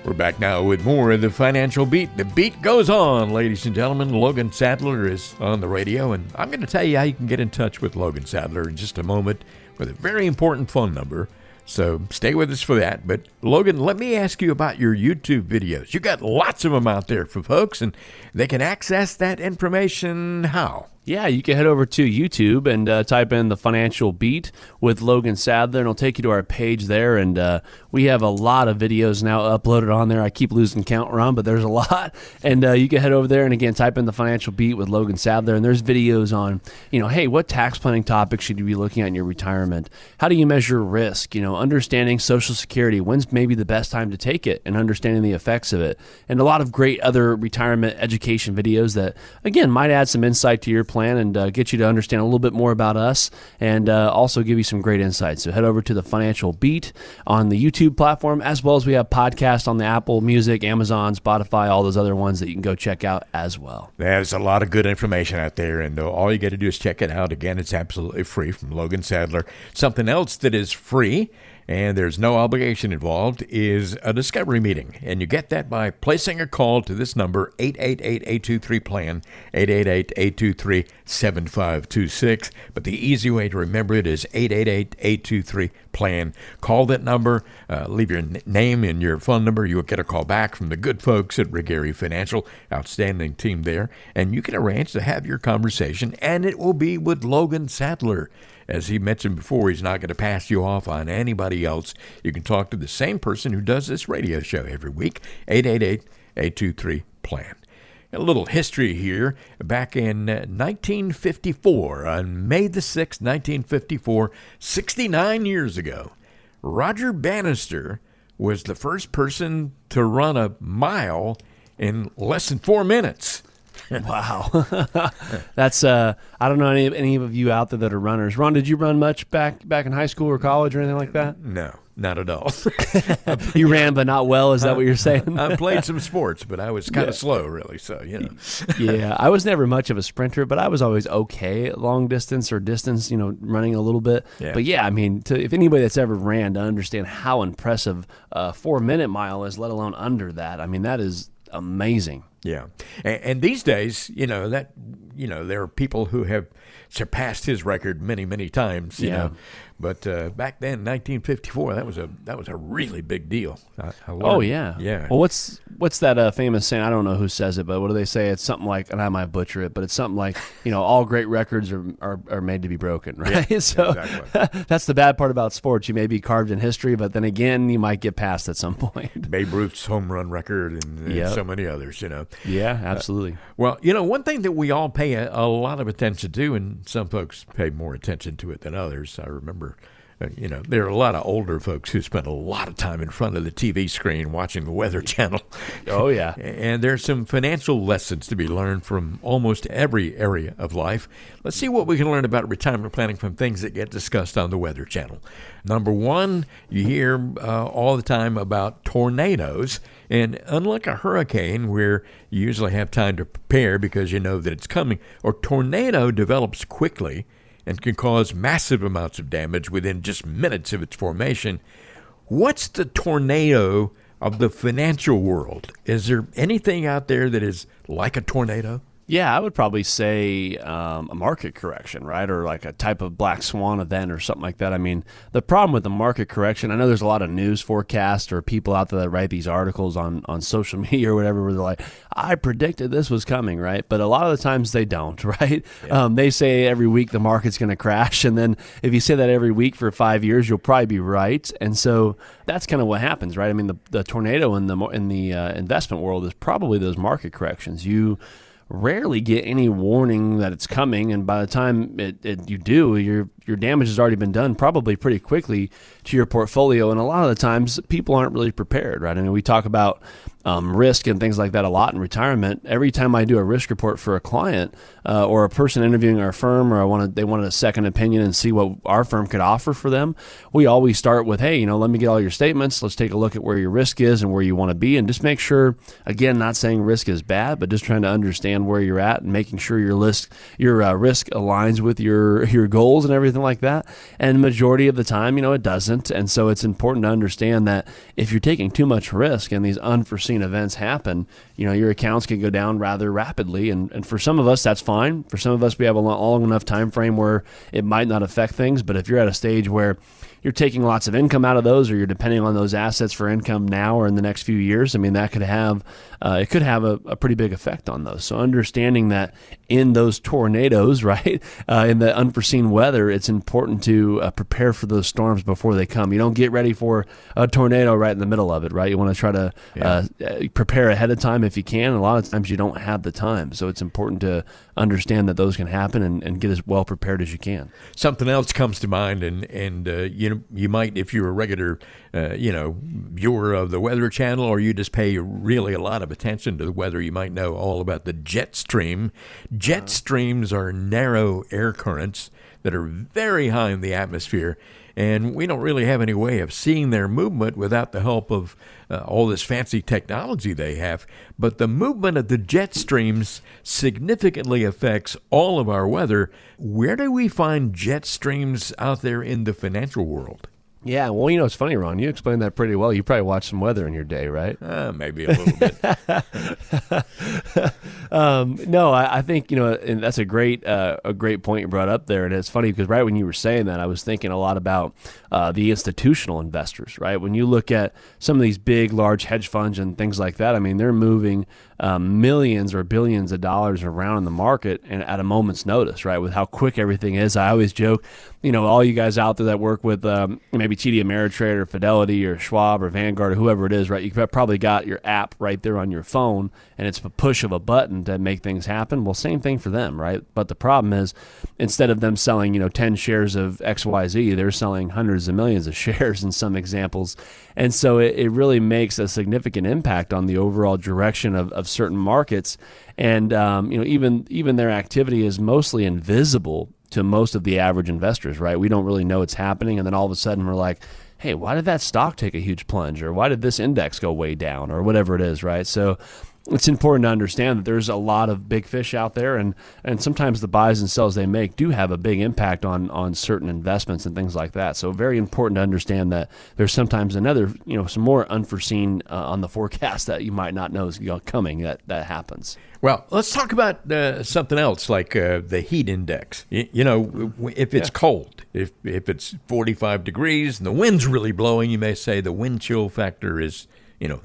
We're back now with more of The Financial Beat. The beat goes on, ladies and gentlemen. Logan Sadler is on the radio, and I'm going to tell you how you can get in touch with Logan Sadler in just a moment with a very important phone number. So stay with us for that. But Logan, let me ask you about your YouTube videos. You got lots of them out there for folks, and they can access that information how? Yeah, you can head over to YouTube and type in The Financial Beat with Logan Sadler, and it'll take you to our page there. And we have a lot of videos now uploaded on there. I keep losing count, Ron, but there's a lot. And you can head over there and, again, type in The Financial Beat with Logan Sadler. And there's videos on, hey, what tax planning topics should you be looking at in your retirement? How do you measure risk? Understanding Social Security. When's maybe the best time to take it and understanding the effects of it? And a lot of great other retirement education videos that, again, might add some insight to your plan and get you to understand a little bit more about us and also give you some great insights. So head over to The Financial Beat on the YouTube platform, as well as we have podcasts on the Apple Music, Amazon, Spotify, all those other ones that you can go check out as well. There's a lot of good information out there, and all you got to do is check it out. Again, it's absolutely free from Logan Sadler. Something else that is free, and there's no obligation involved, is a discovery meeting. And you get that by placing a call to this number, 888-823-PLAN, 888-823-7526. But the easy way to remember it is 888-823-PLAN. Call that number, leave your name and your phone number. You'll get a call back from the good folks at Regari Financial, outstanding team there. And you can arrange to have your conversation, and it will be with Logan Sadler. As he mentioned before, he's not going to pass you off on anybody else. You can talk to the same person who does this radio show every week, 888-823-PLAN. A little history here. Back in 1954, on May the 6th, 1954, 69 years ago, Roger Bannister was the first person to run a mile in less than 4 minutes. Wow. That's I don't know any of you out there that are runners. Ron, did you run much back in high school or college or anything like that? No, not at all. You ran but not well, is that what you're saying? I played some sports, but I was kind of slow, really, so, Yeah, I was never much of a sprinter, but I was always okay at long distance or distance, running a little bit. Yeah. But yeah, I mean, if anybody that's ever ran to understand how impressive a 4-minute mile is, let alone under that, I mean, that is amazing. Yeah. And these days, there are people who have surpassed his record many, many times, you know. But back then, 1954, that was a really big deal. I learned, yeah. Well, what's that famous saying? I don't know who says it, but what do they say? It's something like, and I might butcher it, but it's something like, all great records are made to be broken, right? Yeah, so exactly. That's the bad part about sports. You may be carved in history, but then again, you might get past at some point. Babe Ruth's home run record and so many others, Yeah, absolutely. Well, one thing that we all pay a lot of attention to, and some folks pay more attention to it than others. I remember, there are a lot of older folks who spend a lot of time in front of the TV screen watching the Weather Channel. Oh, yeah. And there's some financial lessons to be learned from almost every area of life. Let's see what we can learn about retirement planning from things that get discussed on the Weather Channel. Number one, you hear all the time about tornadoes. And unlike a hurricane where you usually have time to prepare because you know that it's coming, a tornado develops quickly and can cause massive amounts of damage within just minutes of its formation. What's the tornado of the financial world? Is there anything out there that is like a tornado? Yeah, I would probably say a market correction, right? Or like a type of black swan event or something like that. I mean, the problem with the market correction, I know there's a lot of news forecasts or people out there that write these articles on social media or whatever where they're like, I predicted this was coming, right? But a lot of the times they don't, right? Yeah. They say every week the market's going to crash. And then if you say that every week for 5 years, you'll probably be right. And so that's kind of what happens, right? I mean, the tornado in the investment world is probably those market corrections. You rarely get any warning that it's coming, and by the time you do, your damage has already been done probably pretty quickly to your portfolio. And a lot of the times people aren't really prepared, right? I mean, we talk about risk and things like that a lot in retirement. Every time I do a risk report for a client or a person interviewing our firm, or they wanted a second opinion and see what our firm could offer for them, we always start with, hey, let me get all your statements. Let's take a look at where your risk is and where you want to be, and just make sure, again, not saying risk is bad, but just trying to understand where you're at and making sure your risk aligns with your goals and everything like that. And majority of the time, it doesn't. And so it's important to understand that if you're taking too much risk and these unforeseen unforeseen events happen, your accounts can go down rather rapidly. And for some of us, that's fine. For some of us, we have a long enough time frame where it might not affect things. But if you're at a stage where you're taking lots of income out of those, or you're depending on those assets for income now or in the next few years, that could have a pretty big effect on those. So understanding that in those tornadoes, right, in the unforeseen weather, it's important to prepare for those storms before they come. You don't get ready for a tornado right in the middle of it, right? You want to try to prepare ahead of time if you can. A lot of times you don't have the time, so it's important to understand that those can happen and get as well prepared as you can. Something else comes to mind, and you might, if you're a regular viewer of the Weather Channel, or you just pay really a lot of attention to the weather, you might know all about the jet stream. Jet streams are narrow air currents that are very high in the atmosphere, and we don't really have any way of seeing their movement without the help of all this fancy technology they have. But the movement of the jet streams significantly affects all of our weather. Where do we find jet streams out there in the financial world? Yeah, well, it's funny, Ron. You explained that pretty well. You probably watched some weather in your day, right? Maybe a little bit. No, I think and that's a great point you brought up there. And it's funny because right when you were saying that, I was thinking a lot about the institutional investors. Right, when you look at some of these big, large hedge funds and things like that, they're moving millions or billions of dollars around in the market and at a moment's notice. Right, with how quick everything is. I always joke, all you guys out there that work with maybe TD Ameritrade or Fidelity or Schwab or Vanguard or whoever it is, right? You've probably got your app right there on your phone, and it's a push of a button to make things happen. Well, same thing for them, right? But the problem is, instead of them selling 10 shares of XYZ, they're selling hundreds of millions of shares in some examples. And so it really makes a significant impact on the overall direction of certain markets. And even their activity is mostly invisible to most of the average investors, right? We don't really know it's happening, and then all of a sudden we're like, hey, why did that stock take a huge plunge, or why did this index go way down, or whatever it is, right? So it's important to understand that there's a lot of big fish out there, and sometimes the buys and sells they make do have a big impact on certain investments and things like that. So very important to understand that there's sometimes some more unforeseen on the forecast that you might not know is coming that happens. Well, let's talk about something else like the heat index. If it's cold, if it's 45 degrees and the wind's really blowing, you may say the wind chill factor is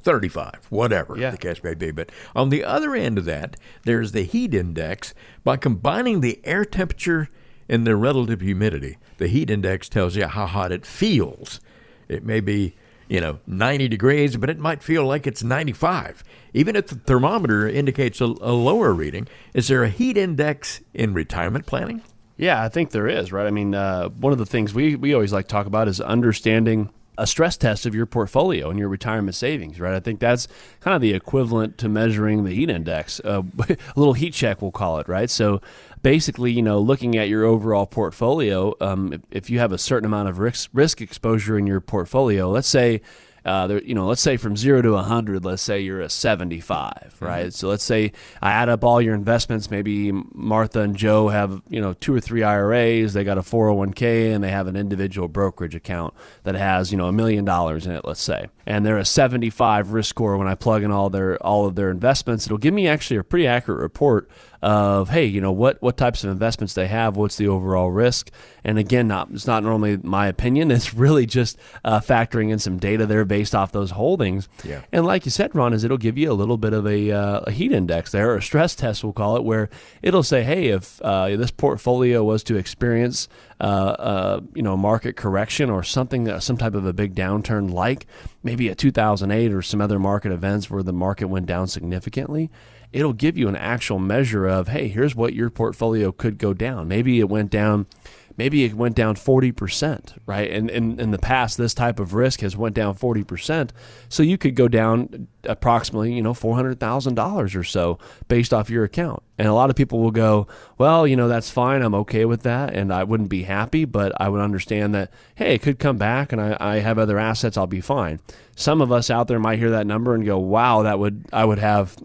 35, whatever the case may be. But on the other end of that, there's the heat index. By combining the air temperature and the relative humidity, the heat index tells you how hot it feels. It may be 90 degrees, but it might feel like it's 95. Even if the thermometer indicates a lower reading, is there a heat index in retirement planning? Yeah, I think there is, right? One of the things we always like to talk about is understanding a stress test of your portfolio and your retirement savings, right? I think that's kind of the equivalent to measuring the heat index, a little heat check, we'll call it, right? So basically, looking at your overall portfolio, if you have a certain amount of risk exposure in your portfolio, let's say let's say from 0 to 100, let's say you're a 75, right? Mm-hmm. So let's say I add up all your investments. Maybe Martha and Joe have, 2 or 3 IRAs. They got a 401k and they have an individual brokerage account that has, $1 million in it, let's say. And they're a 75 risk score. When I plug in all of their investments, it'll give me actually a pretty accurate report of, hey, what types of investments they have, what's the overall risk. And again, it's not normally my opinion. It's really just factoring in some data there based off those holdings. Yeah. And like you said, Ron, it'll give you a little bit of a heat index there, or a stress test, we'll call it, where it'll say, hey, if this portfolio was to experience market correction or something, some type of a big downturn, like maybe a 2008 or some other market events where the market went down significantly, it'll give you an actual measure of, hey, here's what your portfolio could go down. Maybe it went down 40%, right? And in the past, this type of risk has went down 40%. So you could go down approximately, $400,000 or so based off your account. And a lot of people will go, well, that's fine. I'm okay with that. And I wouldn't be happy, but I would understand that, hey, it could come back and I have other assets. I'll be fine. Some of us out there might hear that number and go, wow, I would have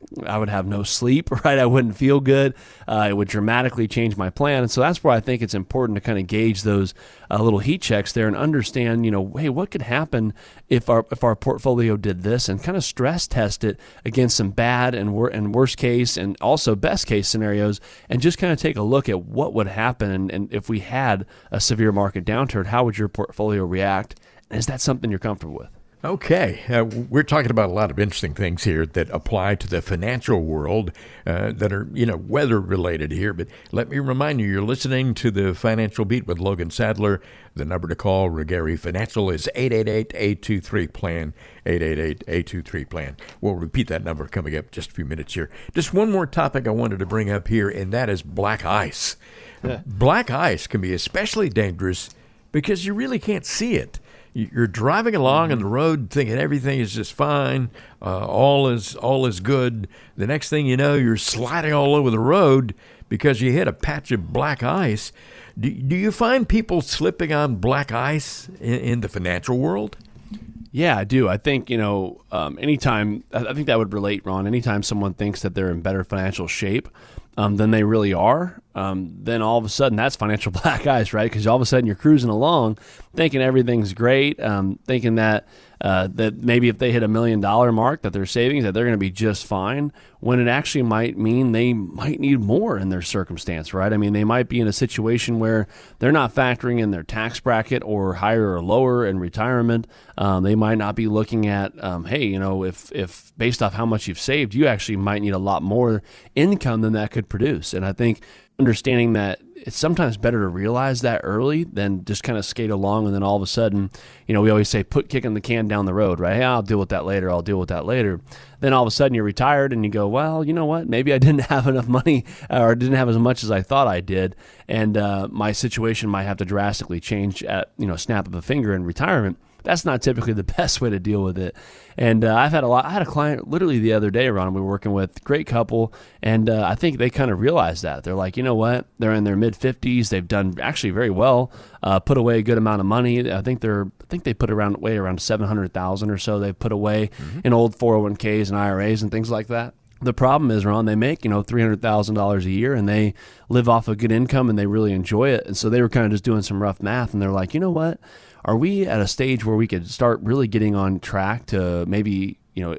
no sleep, right? I wouldn't feel good. It would dramatically change my plan. And so that's where I think it's important to kind of gauge those little heat checks there and understand, hey, what could happen if our portfolio did this, and kind of stress test it against some bad and worst case and also best case scenarios, and just kind of take a look at what would happen. And if we had a severe market downturn, how would your portfolio react? And is that something you're comfortable with? Okay, we're talking about a lot of interesting things here that apply to the financial world that are, weather related here. But let me remind you, you're listening to the Financial Beat with Logan Sadler. The number to call Regary Financial is 888-823-PLAN, 888-823-PLAN. We'll repeat that number coming up just a few minutes here. Just one more topic I wanted to bring up here, and that is black ice. Yeah. Black ice can be especially dangerous because you really can't see it. You're driving along on the road thinking everything is just fine, all is good. The next thing you know, you're sliding all over the road because you hit a patch of black ice. Do you find people slipping on black ice in the financial world? Yeah, I do. I think, anytime, I think that would relate, Ron, anytime someone thinks that they're in better financial shape than they really are, then all of a sudden that's financial black ice, right? Because all of a sudden you're cruising along thinking everything's great, thinking that maybe if they hit $1 million mark, that their savings, that they're going to be just fine, when it actually might mean they might need more in their circumstance, right? I mean, they might be in a situation where they're not factoring in their tax bracket or higher or lower in retirement. They might not be looking at, hey, if based off how much you've saved, you actually might need a lot more income than that could produce. And I think understanding that it's sometimes better to realize that early than just kind of skate along and then all of a sudden, we always say kicking the can down the road, right? Hey, I'll deal with that later. Then all of a sudden you're retired and you go, well, you know what? Maybe I didn't have enough money or didn't have as much as I thought I did. And my situation might have to drastically change at, snap of a finger in retirement. That's not typically the best way to deal with it. And I had a client literally the other day, Ron, we were working with, great couple, and I think they kind of realized that. They're like, you know what? They're in their mid-50s. They've done actually very well, put away a good amount of money. I think they put around $700,000 or so they've put away in old 401ks and IRAs and things like that. The problem is, Ron, they make, $300,000 a year and they live off a good income and they really enjoy it. And so they were kind of just doing some rough math and they're like, you know what? Are we at a stage where we could start really getting on track to maybe,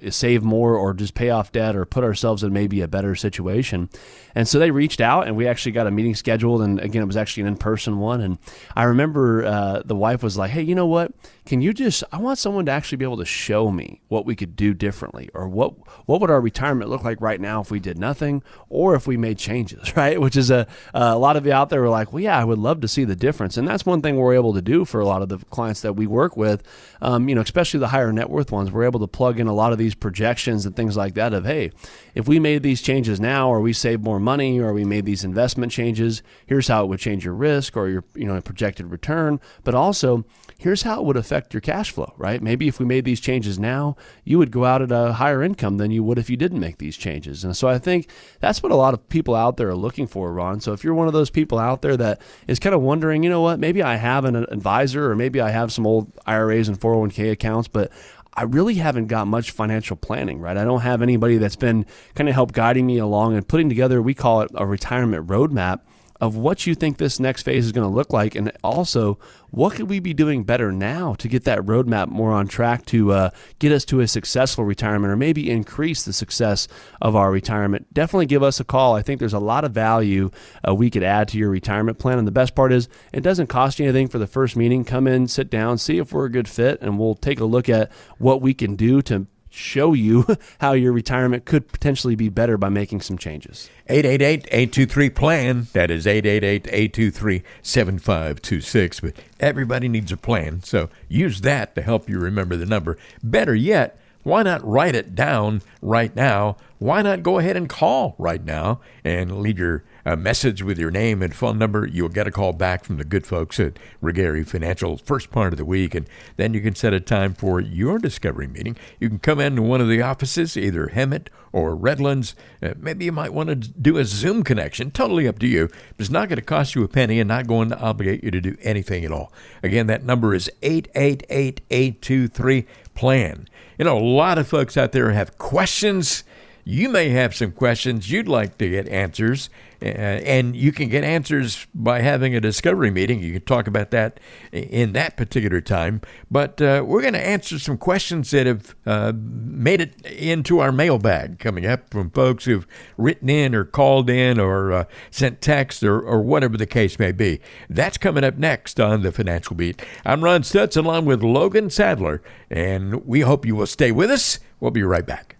save more or just pay off debt or put ourselves in maybe a better situation? And so they reached out and we actually got a meeting scheduled. And again, it was actually an in-person one. And I remember the wife was like, hey, you know what? I want someone to actually be able to show me what we could do differently, or what would our retirement look like right now if we did nothing or if we made changes, right? Which is a lot of you out there were like, well, yeah, I would love to see the difference. And that's one thing we're able to do for a lot of the clients that we work with, especially the higher net worth ones. We're able to plug in a lot of these projections and things like that of, hey, if we made these changes now, or we saved more money, or we made these investment changes, here's how it would change your risk or your projected return. But also, here's how it would affect your cash flow, right? Maybe if we made these changes now, you would go out at a higher income than you would if you didn't make these changes. And so I think that's what a lot of people out there are looking for, Ron. So if you're one of those people out there that is kind of wondering, you know what, maybe I have an advisor or maybe I have some old IRAs and 401k accounts, but I really haven't got much financial planning, right? I don't have anybody that's been kind of help guiding me along and putting together, we call it a retirement roadmap of what you think this next phase is going to look like. And also, what could we be doing better now to get that roadmap more on track to get us to a successful retirement, or maybe increase the success of our retirement? Definitely give us a call. I think there's a lot of value we could add to your retirement plan. And the best part is it doesn't cost you anything for the first meeting. Come in, sit down, see if we're a good fit, and we'll take a look at what we can do to show you how your retirement could potentially be better by making some changes. 888-823-PLAN. That is 888-823-7526. But everybody needs a plan, so use that to help you remember the number. Better yet, why not write it down right now? Why not go ahead and call right now and leave your a message with your name and phone number, you'll get a call back from the good folks at Regary Financial first part of the week, and then you can set a time for your discovery meeting. You can come into one of the offices, either Hemet or Redlands. Maybe you might want to do a Zoom connection. Totally up to you. It's not going to cost you a penny and not going to obligate you to do anything at all. Again, that number is 888-823-PLAN. You know, a lot of folks out there have questions. You may have some questions you'd like to get answers, and you can get answers by having a discovery meeting. You can talk about that in that particular time. But we're going to answer some questions that have made it into our mailbag coming up from folks who've written in or called in or sent text or whatever the case may be. That's coming up next on The Financial Beat. I'm Ron Stutz along with Logan Sadler, and we hope you will stay with us. We'll be right back.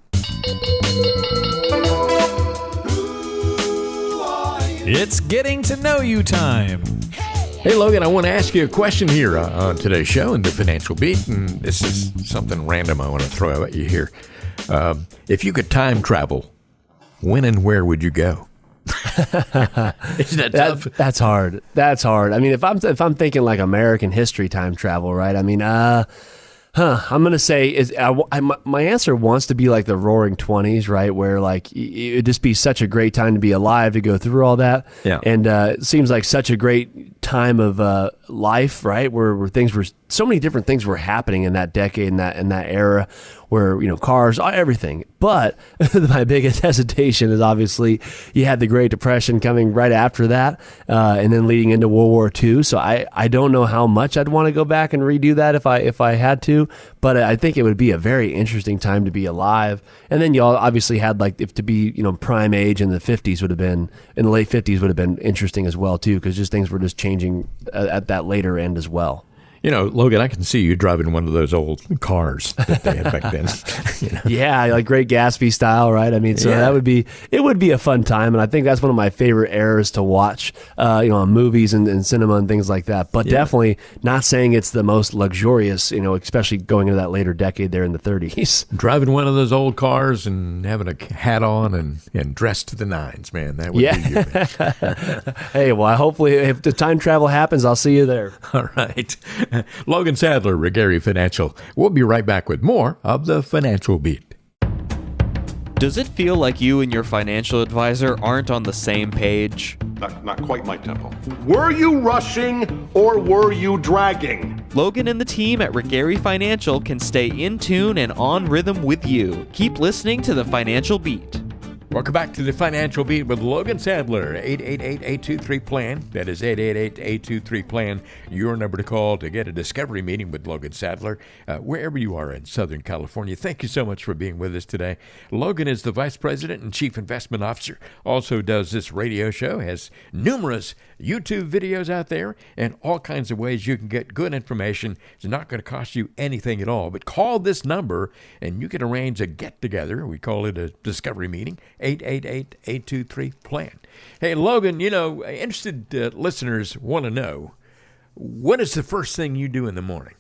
It's getting to know you time. Hey, Logan, I want to ask you a question here on today's show in The Financial Beat, and this is something random I want to throw at you here. If you could time travel, when and where would you go? Isn't that tough? That's hard. That's hard. I mean, if I'm thinking like American history time travel, right? I mean, I'm going to say my answer wants to be like the Roaring 20s, right? Where like it would just be such a great time to be alive, to go through all that. Yeah. And it seems like such a great time of life, right? Where things were, so many different things were happening in that decade, in that era, where, you know, cars, everything. But my biggest hesitation is obviously you had the Great Depression coming right after that, and then leading into World War II. So I don't know how much I'd want to go back and redo that if I had to, but I think it would be a very interesting time to be alive. And then you all obviously had, like, if to be, you know, prime age in the 50s would have been, in the late 50s would have been interesting as well too, because just things were just changing at that later end as well. You know, Logan, I can see you driving one of those old cars that they had back then. You know? Yeah, like Great Gatsby style, right? I mean, so Yeah. it would be a fun time, and I think that's one of my favorite eras to watch, you know, on movies and cinema and things like that. But definitely not saying it's the most luxurious, you know, especially going into that later decade there in the 30s. Driving one of those old cars and having a hat on and dressed to the nines, man. That would be you, man. Hey, well, hopefully if the time travel happens, I'll see you there. All right. Logan Sadler, Regary Financial. We'll be right back with more of The Financial Beat. Does it feel like you and your financial advisor aren't on the same page? Not quite my tempo. Were you rushing or were you dragging? Logan and the team at Regary Financial can stay in tune and on rhythm with you. Keep listening to The Financial Beat. Welcome back to The Financial Beat with Logan Sadler, 888-823-PLAN. That is 888-823-PLAN, your number to call to get a discovery meeting with Logan Sadler, wherever you are in Southern California. Thank you so much for being with us today. Logan is the Vice President and Chief Investment Officer, also does this radio show, has numerous YouTube videos out there, and all kinds of ways you can get good information. It's not going to cost you anything at all, but call this number and you can arrange a get-together. We call it a discovery meeting, 888-823-PLAN. Hey, Logan, you know, interested listeners want to know, what is the first thing you do in the morning?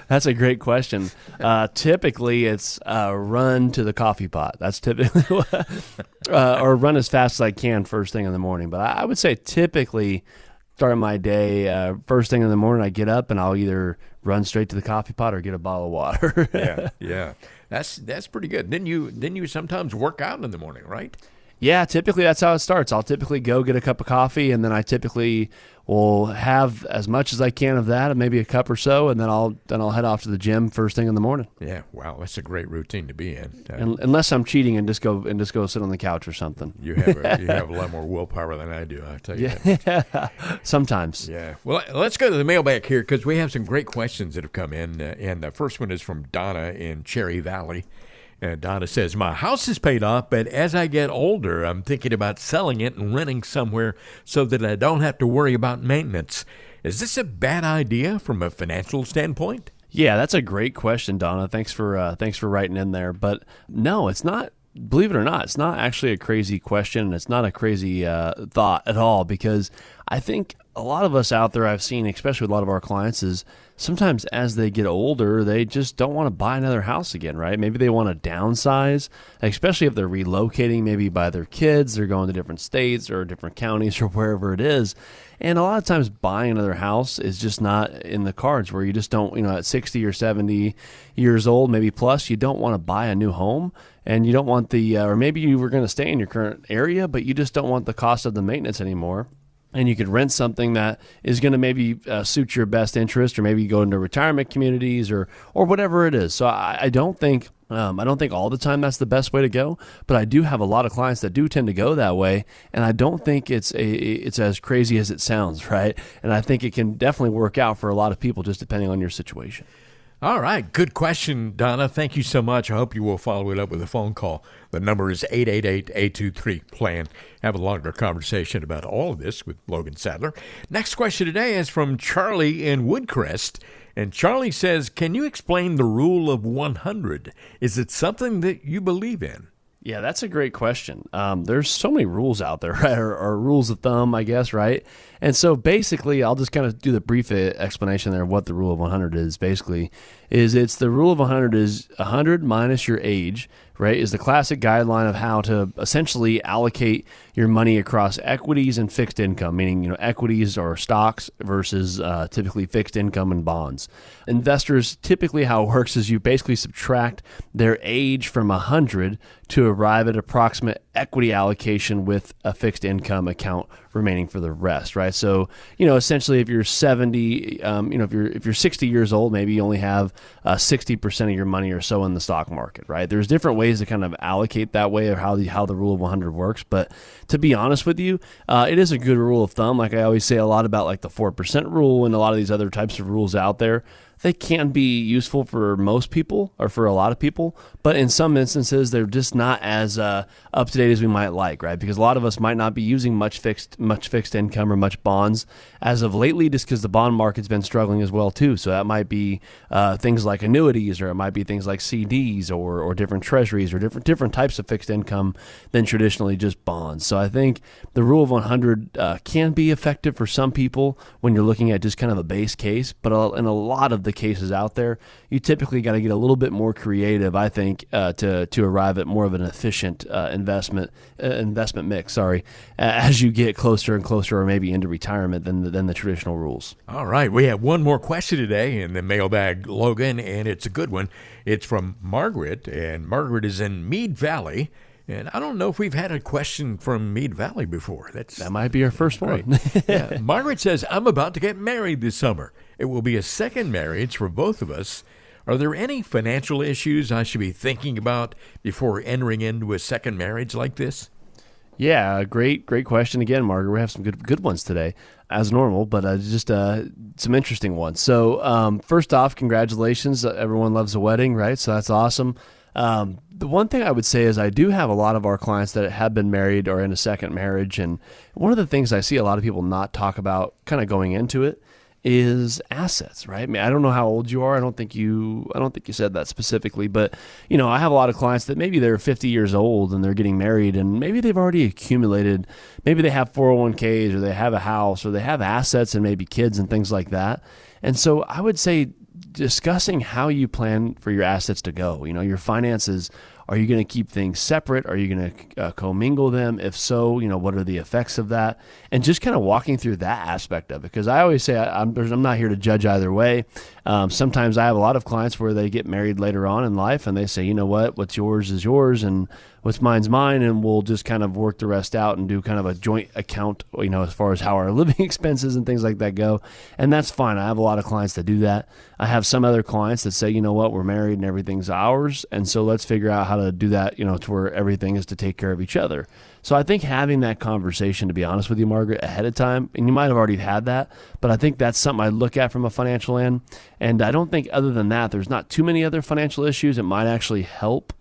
That's a great question. Typically, it's run to the coffee pot. That's typically or run as fast as I can first thing in the morning. But I would say typically start my day first thing in the morning. I get up and I'll either run straight to the coffee pot or get a bottle of water. Yeah. That's pretty good. Then you sometimes work out in the morning, right? Yeah, typically that's how it starts. I'll typically go get a cup of coffee, and then I typically will have as much as I can of that, and maybe a cup or so, and then I'll head off to the gym first thing in the morning. Yeah, wow, that's a great routine to be in. Unless I'm cheating and just go sit on the couch or something. You have a lot more willpower than I do, I'll tell you that. Yeah, sometimes. Yeah. Well, let's go to the mailbag here because we have some great questions that have come in, and the first one is from Donna in Cherry Valley. Donna says, my house is paid off, but as I get older, I'm thinking about selling it and renting somewhere so that I don't have to worry about maintenance. Is this a bad idea from a financial standpoint? Yeah, that's a great question, Donna. Thanks for writing in there. But no, it's not. Believe it or not, it's not actually a crazy question. It's not a crazy thought at all, because I think a lot of us out there I've seen, especially with a lot of our clients, is sometimes as they get older, they just don't want to buy another house again, right? Maybe they want to downsize, especially if they're relocating maybe by their kids, they're going to different states or different counties or wherever it is. And a lot of times buying another house is just not in the cards, where you just don't, at 60 or 70 years old, maybe plus, you don't want to buy a new home, and you don't want or maybe you were going to stay in your current area, but you just don't want the cost of the maintenance anymore. And you could rent something that is going to maybe suit your best interest, or maybe go into retirement communities or whatever it is. So I don't think all the time that's the best way to go, but I do have a lot of clients that do tend to go that way, and I don't think it's as crazy as it sounds, right? And I think it can definitely work out for a lot of people, just depending on your situation. All right. Good question, Donna. Thank you so much. I hope you will follow it up with a phone call. The number is 888-823-PLAN. Have a longer conversation about all of this with Logan Sadler. Next question today is from Charlie in Woodcrest. And Charlie says, can you explain the rule of 100? Is it something that you believe in? Yeah, that's a great question. There's so many rules out there, right? Or rules of thumb, I guess, right? And so basically, I'll just kind of do the brief explanation there of what the rule of 100 is. Basically, it's the rule of 100 is 100 minus your age, right? Is the classic guideline of how to essentially allocate your money across equities and fixed income, meaning, equities or stocks versus typically fixed income and bonds. Investors, typically how it works is you basically subtract their age from 100 to arrive at approximate equity allocation with a fixed income account remaining for the rest, right? So, essentially if you're 70, if you're 60 years old, maybe you only have 60% of your money or so in the stock market, right? There's different ways to kind of allocate that way, or how the rule of 100 works. But to be honest with you, it is a good rule of thumb. Like I always say a lot about like the 4% rule and a lot of these other types of rules out there. They can be useful for most people, or for a lot of people, but in some instances, they're just not as up to date as we might like, right? Because a lot of us might not be using much fixed income or much bonds as of lately, just because the bond market's been struggling as well too. So that might be things like annuities, or it might be things like CDs, or different treasuries, or different types of fixed income than traditionally just bonds. So I think the rule of 100 can be effective for some people when you're looking at just kind of a base case, but in a lot of the cases out there, you typically got to get a little bit more creative, I think, to arrive at more of an efficient investment mix. As you get closer and closer, or maybe into retirement, than the traditional rules. All right, we have one more question today in the mailbag, Logan, and it's a good one. It's from Margaret, and Margaret is in Mead Valley. And I don't know if we've had a question from Mead Valley before. That might be our first one. Yeah. Margaret says, I'm about to get married this summer. It will be a second marriage for both of us. Are there any financial issues I should be thinking about before entering into a second marriage like this? Yeah, great question again, Margaret. We have some good ones today, as normal, but just some interesting ones. So first off, congratulations. Everyone loves a wedding, right? So that's awesome. The one thing I would say is I do have a lot of our clients that have been married or in a second marriage, and one of the things I see a lot of people not talk about kind of going into it is assets, right? I mean, I don't know how old you are. I don't think you said that specifically, but I have a lot of clients that maybe they're 50 years old and they're getting married, and maybe they've already accumulated, maybe they have 401ks, or they have a house, or they have assets and maybe kids and things like that. And so I would say discussing how you plan for your assets to go, your finances. Are you going to keep things separate? Are you going to commingle them? If so, what are the effects of that? And just kind of walking through that aspect of it. Because I always say I'm not here to judge either way. Sometimes I have a lot of clients where they get married later on in life, and they say, what's yours is yours, and what's mine's mine, and we'll just kind of work the rest out and do kind of a joint account, as far as how our living expenses and things like that go. And that's fine. I have a lot of clients that do that. I have some other clients that say, we're married and everything's ours, and so let's figure out how to do that, to where everything is to take care of each other. So I think having that conversation, to be honest with you, Margaret, ahead of time, and you might have already had that, but I think that's something I look at from a financial end. And I don't think other than that, there's not too many other financial issues. It might actually help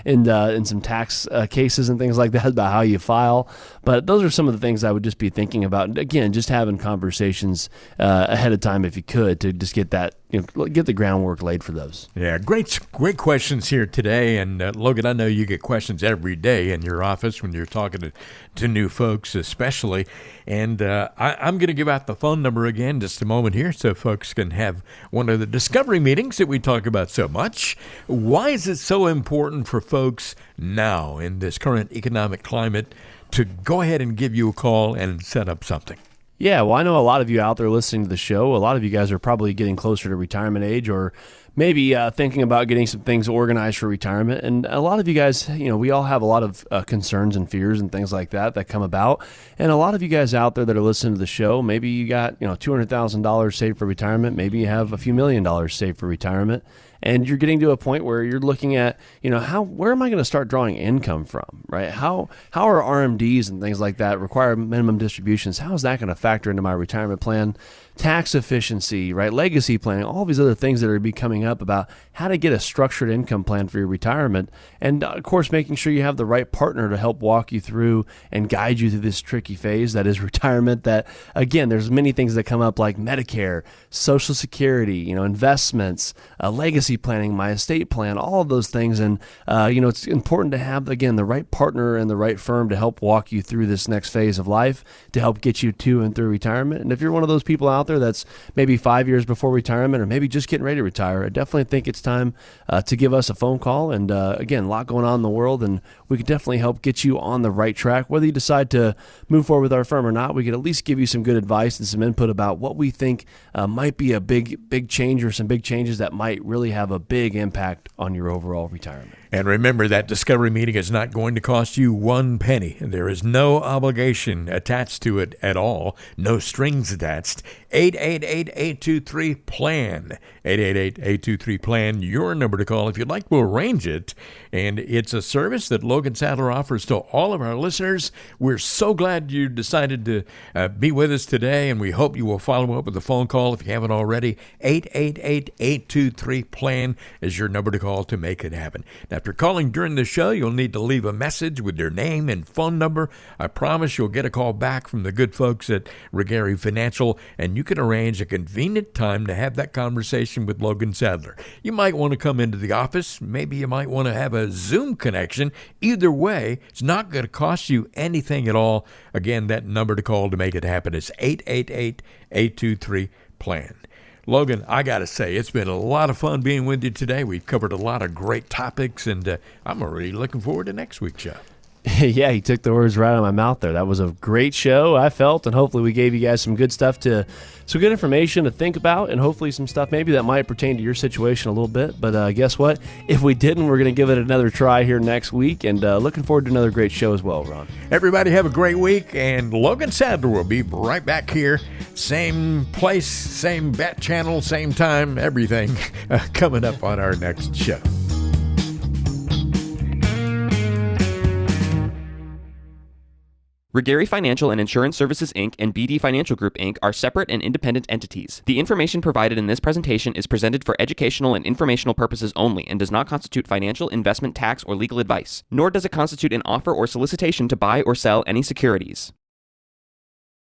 in some tax cases and things like that about how you file. But those are some of the things I would just be thinking about. And again, just having conversations ahead of time, if you could, to just get that get the groundwork laid for those. Yeah, great questions here today. And Logan, I know you get questions every day in your office when you're talking to new folks, especially. And I'm going to give out the phone number again just a moment here so folks can have one of the discovery meetings that we talk about so much. Why is it so important for folks now in this current economic climate to go ahead and give you a call and set up something? Yeah, well, I know a lot of you out there listening to the show, a lot of you guys are probably getting closer to retirement age or maybe thinking about getting some things organized for retirement. And a lot of you guys, we all have a lot of concerns and fears and things like that come about. And a lot of you guys out there that are listening to the show, maybe you got, $200,000 saved for retirement. Maybe you have a few $1 million saved for retirement. And you're getting to a point where you're looking at, where am I going to start drawing income from, right? How are RMDs and things like that, require minimum distributions? How is that going to factor into my retirement plan? Tax efficiency, right? Legacy planning, all these other things that are coming up about how to get a structured income plan for your retirement. And of course, making sure you have the right partner to help walk you through and guide you through this tricky phase that is retirement. That, again, there's many things that come up like Medicare, Social Security, investments, legacy planning, my estate plan, all of those things. And, it's important to have, again, the right partner and the right firm to help walk you through this next phase of life to help get you to and through retirement. And if you're one of those people out there that's maybe 5 years before retirement or maybe just getting ready to retire, I definitely think it's time to give us a phone call. And again, a lot going on in the world, and we could definitely help get you on the right track. Whether you decide to move forward with our firm or not, we could at least give you some good advice and some input about what we think might be a big change or some big changes that might really have a big impact on your overall retirement. And remember, that discovery meeting is not going to cost you one penny. There is no obligation attached to it at all. No strings attached. 888-823-PLAN. 888-823-PLAN. Your number to call if you'd like to arrange it. And it's a service that Logan Sadler offers to all of our listeners. We're so glad you decided to be with us today, and we hope you will follow up with a phone call if you haven't already. 888-823-PLAN is your number to call to make it happen. Now, if you're calling during the show, you'll need to leave a message with your name and phone number. I promise you'll get a call back from the good folks at Regari Financial, and you can arrange a convenient time to have that conversation with Logan Sadler. You might want to come into the office. Maybe you might want to have a Zoom connection. Either way, it's not going to cost you anything at all. Again, that number to call to make it happen is 888-823-PLAN. Logan, I got to say, it's been a lot of fun being with you today. We've covered a lot of great topics, and I'm already looking forward to next week's show. Yeah, he took the words right out of my mouth there. That was a great show, I felt, and hopefully we gave you guys some good stuff some good information to think about, and hopefully some stuff maybe that might pertain to your situation a little bit. But guess what? If we didn't, we're going to give it another try here next week, and looking forward to another great show as well, Ron. Everybody have a great week, and Logan Sadler will be right back here. Same place, same bat channel, same time, everything coming up on our next show. Regari Financial and Insurance Services, Inc. and BD Financial Group, Inc. are separate and independent entities. The information provided in this presentation is presented for educational and informational purposes only and does not constitute financial, investment, tax, or legal advice, nor does it constitute an offer or solicitation to buy or sell any securities.